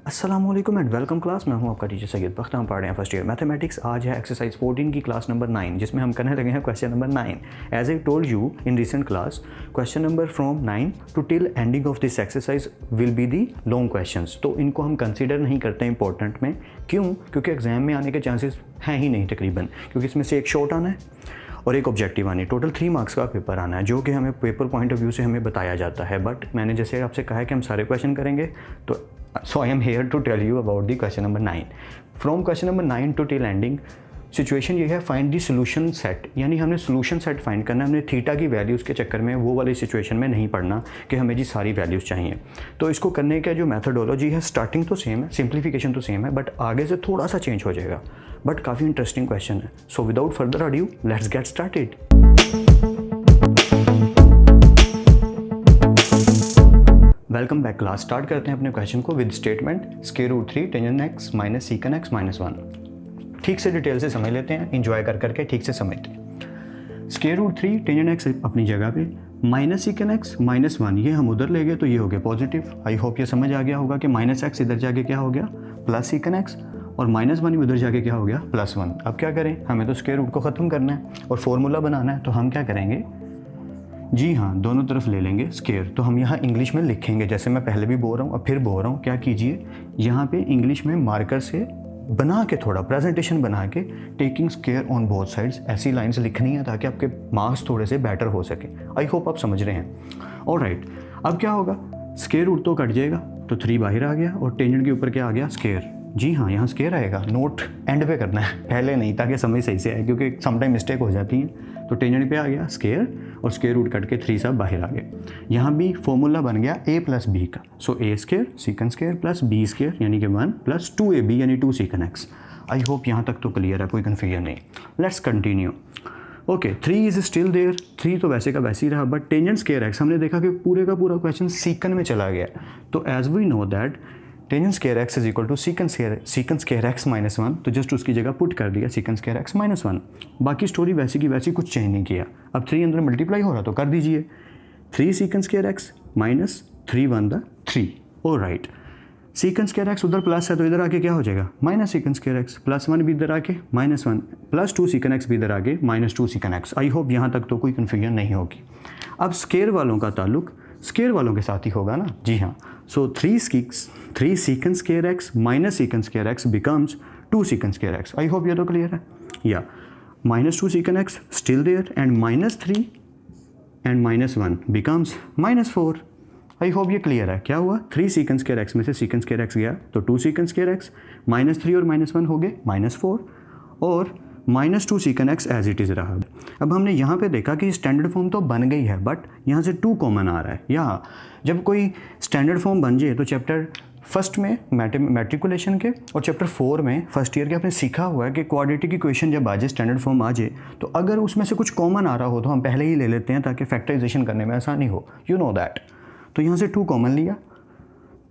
अस्सलामुअलैकुम and welcome class. मैं हूं आपका टीचर सैयद बख्त। हम पढ़ रहे हैं फर्स्ट ईयर मैथमेटिक्स। आज है एक्सरसाइज 14 की क्लास नंबर 9, जिसमें हम करने लगे हैं question number 9। As I told you in recent class, question number from 9 to till ending of this exercise will be the long questions. तो इनको हम कंसिडर नहीं करते इंपॉर्टेंट में। क्यों? क्योंकि एग्जाम में आने के चांसेस हैं ही नहीं तकरीबन, क्योंकि इसमें से एक शॉर्ट आना है और एक ऑब्जेक्टिव आनी है। टोटल 3 मार्क्स का पेपर आना है, जो कि हमें पेपर पॉइंट ऑफ व्यू से हमें बताया जाता है। बट मैंने जैसे आपसे कहा है कि हम सारे क्वेश्चन करेंगे, तो so I am here to tell you about the question number 9। From question number 9 to till ending situation ये है, फाइंड दी सोल्यूशन सेट। यानी हमने सोल्यूशन सेट फाइंड करना है। हमने थीटा की वैल्यूज़ के चक्कर में वो वाली सिचुएशन में नहीं पढ़ना कि हमें जी सारी वैल्यूज़ चाहिए। तो इसको करने का जो मेथडोलॉजी है, स्टार्टिंग तो सेम है, सिंप्लीफिकेशन तो सेम है, बट आगे से थोड़ा सा चेंज हो जाएगा। बट काफ़ी इंटरेस्टिंग क्वेश्चन है। So without further adieu let's get started. Welcome back class. Start करते हैं अपने क्वेश्चन को with statement square root 3 tangent x minus secant x minus 1। ठीक से डिटेल से समझ लेते हैं, इंजॉय कर करके ठीक से समझते हैं। स्क्वायर रूट 3 टेंजेंट एक्स अपनी जगह पे, माइनस सीकन एक्स माइनस 1 ये हम उधर ले गए तो ये हो गया पॉजिटिव। आई होप ये समझ आ गया होगा कि माइनस एक्स इधर जाके क्या हो गया प्लस सीकन एक्स, और माइनस 1 उधर जाके क्या हो गया प्लस 1। अब क्या करें, हमें तो स्क्वायर रूट को ख़त्म करना है और फॉर्मूला बनाना है। तो हम क्या करेंगे, जी हाँ, दोनों तरफ ले लेंगे स्क्वायर। तो हम यहाँ इंग्लिश में लिखेंगे, जैसे मैं पहले भी बोल रहा हूँ और फिर बोल रहा हूँ। क्या कीजिए, यहाँ पे इंग्लिश में मार्कर से बना के थोड़ा प्रेजेंटेशन बना के taking square on both sides ऐसी लाइंस लिखनी है ताकि आपके मार्क्स थोड़े से बेटर हो सके। आई होप आप समझ रहे हैं। ऑलराइट, अब क्या होगा, स्क्वायर रूट तो कट जाएगा, तो 3 बाहर आ गया और टेंजेंट के ऊपर क्या आ गया स्क्वायर। जी हाँ, यहाँ स्क्वायर आएगा। नोट एंड पे करना है, पहले नहीं, ताकि समझ सही से आए, क्योंकि समटाइम मिस्टेक हो जाती है। तो टेंजेंट पे आ गया स्क्वायर और स्क्वायर रूट कट के 3 सब बाहर आ गए। यहाँ भी फॉर्मूला बन गया a प्लस बी का। So A square secant square plus B square यानी कि 1 प्लस 2ab यानी 2 सीकन एक्स। आई होप यहाँ तक तो क्लियर है, कोई कन्फ्यूजन नहीं। Let's continue. Okay, 3 is still there. 3 तो वैसे का वैसे ही रहा, बट टेंजेंट स्क्वायर एक्स हमने देखा कि पूरे का पूरा क्वेश्चन सीकन में चला गया। तो as we know that tangent square x is equal to secant square x minus 1, तो जस्ट उसकी जगह पुट कर दिया सीकन स्क्वायर एक्स माइनस 1। बाकी स्टोरी वैसी की वैसी, कुछ चेंज नहीं किया। अब 3 अंदर मल्टीप्लाई हो रहा तो कर दीजिए 3 secant square x minus 3 1 the 3। और राइट, सीकन स्क्वायर एक्स उधर प्लस है तो इधर आके क्या हो जाएगा minus secant square x, plus 1 भी इधर आके माइनस 1, प्लस 2 सीकन एक्स भी इधर आके minus 2 secant x. I hope यहाँ तक तो कोई कन्फ्यूजन नहीं होगी। अब स्क्वायर वालों का ताल्लुक स्क्वायर वालों के साथ ही होगा ना। जी हाँ, so 3 secant square x minus secant square x becomes 2 secant square x. I hope ये तो क्लियर है। या minus 2 secant x still there and minus 3 and minus 1 becomes minus 4। I hope ये क्लियर है। क्या हुआ, 3 सीकन स्क्वायर एक्स में से सीकन स्क्वायर एक्स गया तो 2 सीकन स्क्वायर एक्स, माइनस 3 और माइनस 1 हो गए माइनस 4, और minus 2 secant x as it is रहा। अब हमने यहाँ पे देखा कि स्टैंडर्ड फॉर्म तो बन गई है, बट यहाँ से 2 कॉमन आ रहा है। यहाँ जब कोई स्टैंडर्ड फॉर्म बन जाए तो चैप्टर फर्स्ट में मैट्रिकुलेशन के और चैप्टर 4 में फर्स्ट ईयर के आपने सीखा हुआ है कि क्वाड्रेटिक इक्वेशन जब आ जाए, स्टैंडर्ड फॉर्म आ जाए, तो अगर उसमें से कुछ कॉमन आ रहा हो तो हम पहले ही ले लेते हैं ताकि फैक्टराइजेशन करने में आसानी हो। You know that. तो यहाँ से 2 कॉमन लिया,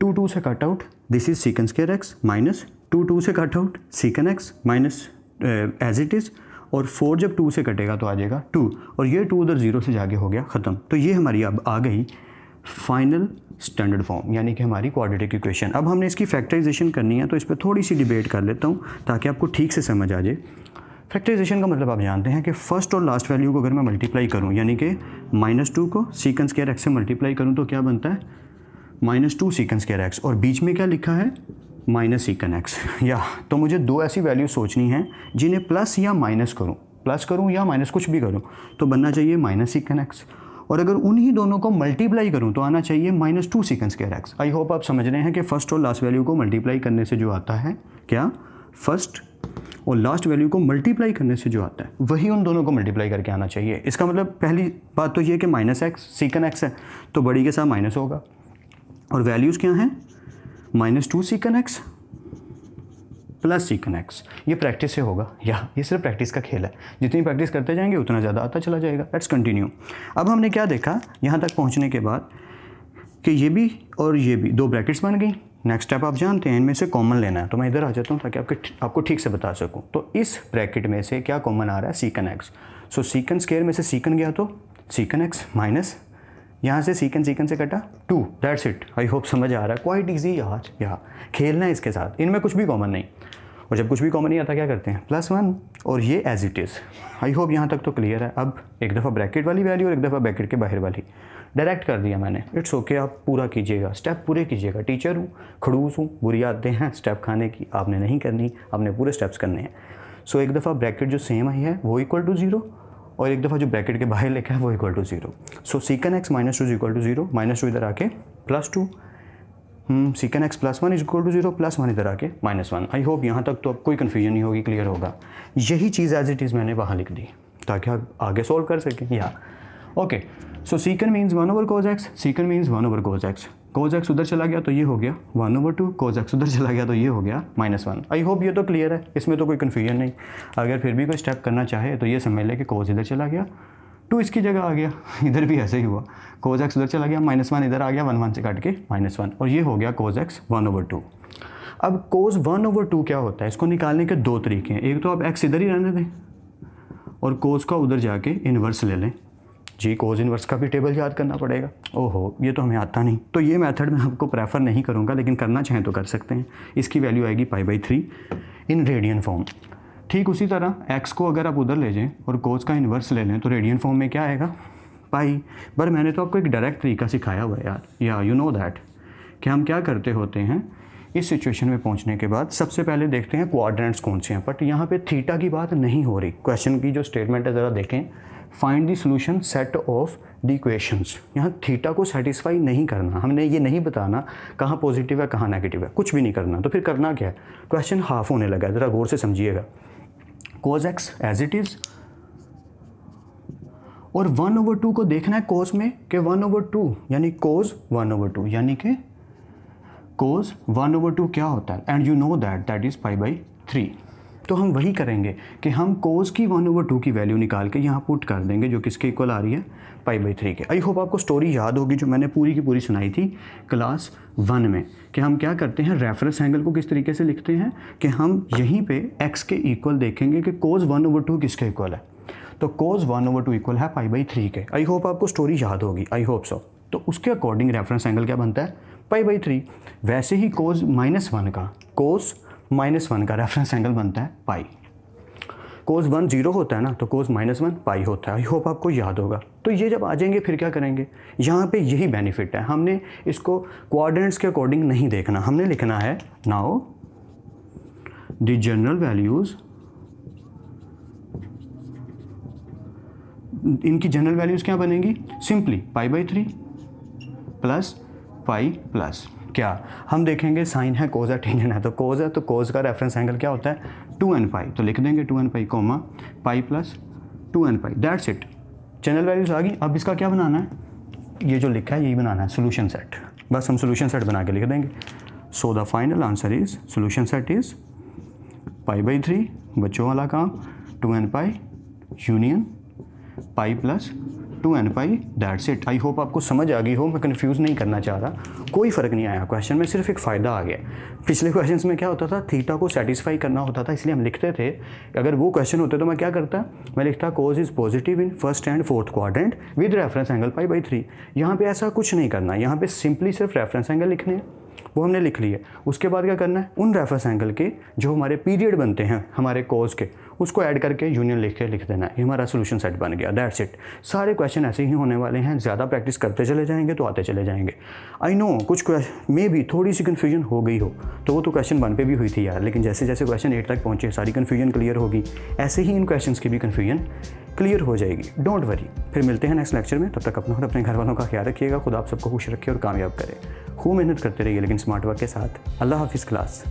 2 से cut out, this is secant square x minus 2 से cut out secant x minus as it is, और 4 जब 2 से कटेगा तो आ जाएगा 2, और ये 2 उधर 0 से जाके हो गया ख़त्म। तो ये हमारी अब आ गई फाइनल स्टैंडर्ड फॉर्म, यानी कि हमारी क्वाड्रेटिक इक्वेशन। अब हमने इसकी फैक्टराइजेशन करनी है, तो इस पर थोड़ी सी डिबेट कर लेता हूँ ताकि आपको ठीक से समझ आ जाए। फैक्टराइजेशन का मतलब आप जानते हैं कि फर्स्ट और लास्ट वैल्यू को अगर मैं मल्टीप्लाई करूँ, यानी कि -2 को सीकन स्क्वायर एक्स से मल्टीप्लाई करूँ तो क्या बनता है -2 सीकन स्क्वायर एक्स, और बीच में क्या लिखा है माइनस सीकन एक्स। या तो मुझे 2 ऐसी वैल्यू सोचनी है जिन्हें प्लस या माइनस करूँ या माइनस कुछ भी करूँ, तो बनना चाहिए माइनस सीकन एक्स, और अगर उन्हीं दोनों को मल्टीप्लाई करूँ तो आना चाहिए -2 secant square x. I hope आप समझ रहे हैं कि फर्स्ट और लास्ट वैल्यू को मल्टीप्लाई करने से जो आता है, क्या फर्स्ट और लास्ट वैल्यू को मल्टीप्लाई करने से जो आता है वही उन दोनों को मल्टीप्लाई करके आना चाहिए। इसका मतलब पहली बात तो ये कि माइनस एक्स सीकन एक्स है तो बड़ी के साथ माइनस होगा, और वैल्यूज़ क्या हैं -2 सीकन एक्स प्लस सीकन एक्स। ये प्रैक्टिस से होगा, या ये सिर्फ प्रैक्टिस का खेल है। जितनी प्रैक्टिस करते जाएंगे उतना ज़्यादा आता चला जाएगा। Let's continue. अब हमने क्या देखा यहाँ तक पहुँचने के बाद कि ये भी और ये भी 2 ब्रैकेट्स बन गई। नेक्स्ट स्टेप आप जानते हैं, इनमें से कॉमन लेना है। तो मैं इधर आ जाता हूँ ताकि आपको ठीक से बता सकूँ। तो इस ब्रैकेट में से क्या कॉमन आ रहा है, सीकन एक्स। सो सीकन स्क्वायर में से सीकन गया तो सीकन एक्स माइनस यहाँ से सीकन से कटा 2, दैट्स इट। आई होप समझ आ रहा है, क्वाइट ईजी यार, या खेलना है इसके साथ, इनमें कुछ भी कॉमन नहीं। और जब कुछ भी कॉमन नहीं आता क्या करते हैं, +1 और ये as it is. I hope यहाँ तक तो क्लियर है। अब एक दफ़ा ब्रैकेट वाली वैल्यू और एक दफ़ा ब्रैकेट के बाहर वाली डायरेक्ट कर दिया मैंने। इट्स ओके, आप पूरा कीजिएगा, स्टेप पूरे कीजिएगा। टीचर हूँ, खड़ूस हूँ, बुरी आदतें हैं स्टेप खाने की, आपने नहीं करनी, आपने पूरे स्टेप्स करने हैं। सो एक दफ़ा ब्रैकेट जो सेम आई है वो इक्वल टू 0, और एक दफ़ा जो ब्रैकेट के बाहर लिखा है वो equal to 0। So secant x -2 is equal to 0, -2 इधर आके +2, secant x +1 is equal to 0, +1 इधर आके -1। आई होप यहाँ तक तो अब कोई कन्फ्यूजन नहीं होगी, क्लियर होगा। यही चीज़ एज इट इज़ मैंने वहाँ लिख दी ताकि आप आगे सॉल्व कर सकें। या okay, so secant means 1/cos x, secant means 1/cos x। cos x उधर चला गया तो ये हो गया 1/2, cos x उधर चला गया तो ये हो गया -1। आई होप ये तो क्लियर है, इसमें तो कोई कन्फ्यूजन नहीं। अगर फिर भी कोई स्टेप करना चाहे तो ये समझ ले कि cos इधर चला गया, 2 इसकी जगह आ गया, इधर भी ऐसे ही हुआ, cos x उधर चला गया, -1 इधर आ गया, 1 से काट के -1, और ये हो गया cos x 1/2। अब cos 1/2 क्या होता है, इसको निकालने के 2 तरीके हैं। एक तो आप x इधर ही रहने दें और cos का उधर जाके इन्वर्स ले लें। जी, cos इन्वर्स का भी टेबल याद करना पड़ेगा, ओहो ये तो हमें आता नहीं। तो ये मेथड मैं आपको प्रेफर नहीं करूँगा, लेकिन करना चाहें तो कर सकते हैं। इसकी वैल्यू आएगी π/3 इन रेडियन फॉर्म। ठीक उसी तरह x को अगर आप उधर ले जाएं और cos का इन्वर्स ले लें तो रेडियन फॉर्म में क्या आएगा, पाई। पर मैंने तो आपको एक डायरेक्ट तरीका सिखाया हुआ है यार, या यू नो दैट कि हम क्या करते होते हैं इस सिचुएशन में पहुंचने के बाद। सबसे पहले देखते हैं क्वाड्रेंट्स कौन से हैं, बट यहाँ पे थीटा की बात नहीं हो रही। क्वेश्चन की जो स्टेटमेंट है ज़रा देखें, find the solution set of the equations. यहाँ थीटा को सेटिस्फाई नहीं करना, हमने ये नहीं बताना कहाँ पॉजिटिव है कहाँ नेगेटिव है, कुछ भी नहीं करना। तो फिर करना क्या है, क्वेश्चन हाफ होने लगा, ज़रा गौर से समझिएगा। cos x as it is, और 1/2 को देखना है cos में कि 1/2 यानी cos 1/2 यानी कि cos 1/2 क्या होता है, and you know that is π/3। तो हम वही करेंगे कि हम cos की 1/2 की वैल्यू निकाल के यहाँ पुट कर देंगे, जो किसके इक्वल आ रही है, π/3 के। आई होप आपको स्टोरी याद होगी जो मैंने पूरी की पूरी सुनाई थी क्लास 1 में, कि हम क्या करते हैं, रेफरेंस एंगल को किस तरीके से लिखते हैं कि हम यहीं पे x के इक्वल देखेंगे कि cos 1/2 किसके इक्वल है। तो cos 1/2 इक्वल है π/3 के। आई होप आपको स्टोरी याद होगी, आई होप सो। तो उसके अकॉर्डिंग रेफरेंस एंगल क्या बनता है, π/3। वैसे ही cos -1 का रेफरेंस एंगल बनता है पाई। cos 1 0 होता है ना, तो cos -1 पाई होता है। आई होप आपको याद होगा। तो ये जब आ जाएंगे फिर क्या करेंगे, यहाँ पे यही बेनिफिट है, हमने इसको क्वाड्रेंट्स के अकॉर्डिंग नहीं देखना, हमने लिखना है नाउ द जनरल वैल्यूज, इनकी जनरल वैल्यूज क्या बनेंगी, सिंपली π/3 प्लस पाई प्लस क्या, हम देखेंगे साइन है, cos है, टेंजेंट है, तो cos है, तो cos का रेफरेंस एंगल क्या होता है, 2nπ। तो लिख देंगे 2nπ comma pi plus 2nπ, that's it. General values आ गई। अब इसका क्या बनाना है, ये जो लिखा है यही बनाना है, सोल्यूशन सेट। बस हम सोल्यूशन सेट बना के लिख देंगे। So the final answer is, solution set is π/3, बच्चों वाला काम, 2nπ union pi plus 2nπ, that's it. I hope आपको समझ आ गई हो, मैं कंफ्यूज नहीं करना चाह रहा, कोई फ़र्क नहीं आया क्वेश्चन में, सिर्फ एक फ़ायदा आ गया। पिछले क्वेश्चंस में क्या होता था, थीटा को सेटिस्फाई करना होता था, इसलिए हम लिखते थे। अगर वो क्वेश्चन होते तो मैं क्या करता, मैं लिखता cos is positive in first and fourth quadrant with reference angle π/3। यहाँ पे ऐसा कुछ नहीं करना, यहाँ पे सिंपली सिर्फ रेफरेंस एंगल लिखने हैं, वो हमने लिख लिए। उसके बाद क्या करना है, उन रेफरेंस एंगल के जो हमारे पीरियड बनते हैं हमारे cos के, उसको ऐड करके यूनियन लिख के लिख देना है। ये हमारा सोल्यूशन सेट बन गया, दैट्स इट। सारे क्वेश्चन ऐसे ही होने वाले हैं, ज़्यादा प्रैक्टिस करते चले जाएंगे तो आते चले जाएंगे। आई नो कुछ क्वेश्चन में भी थोड़ी सी कन्फ्यूजन हो गई हो, तो वो तो क्वेश्चन 1 पे भी हुई थी यार, लेकिन जैसे जैसे क्वेश्चन 8 तक पहुँचे सारी कन्फ्यूजन क्लियर होगी। ऐसे ही इन क्वेश्चन की भी कन्फ्यूजन क्लियर हो जाएगी, डोंट वरी। फिर मिलते हैं नेक्स्ट लेक्चर में, तब तक अपना और अपने घर वालों का ख्याल रखिएगा। खुदा आप सबको खुश रखे और कामयाब करे। खूब मेहनत करते रहिए लेकिन स्मार्ट वर्क के साथ। अल्लाह हाफिज़ क्लास।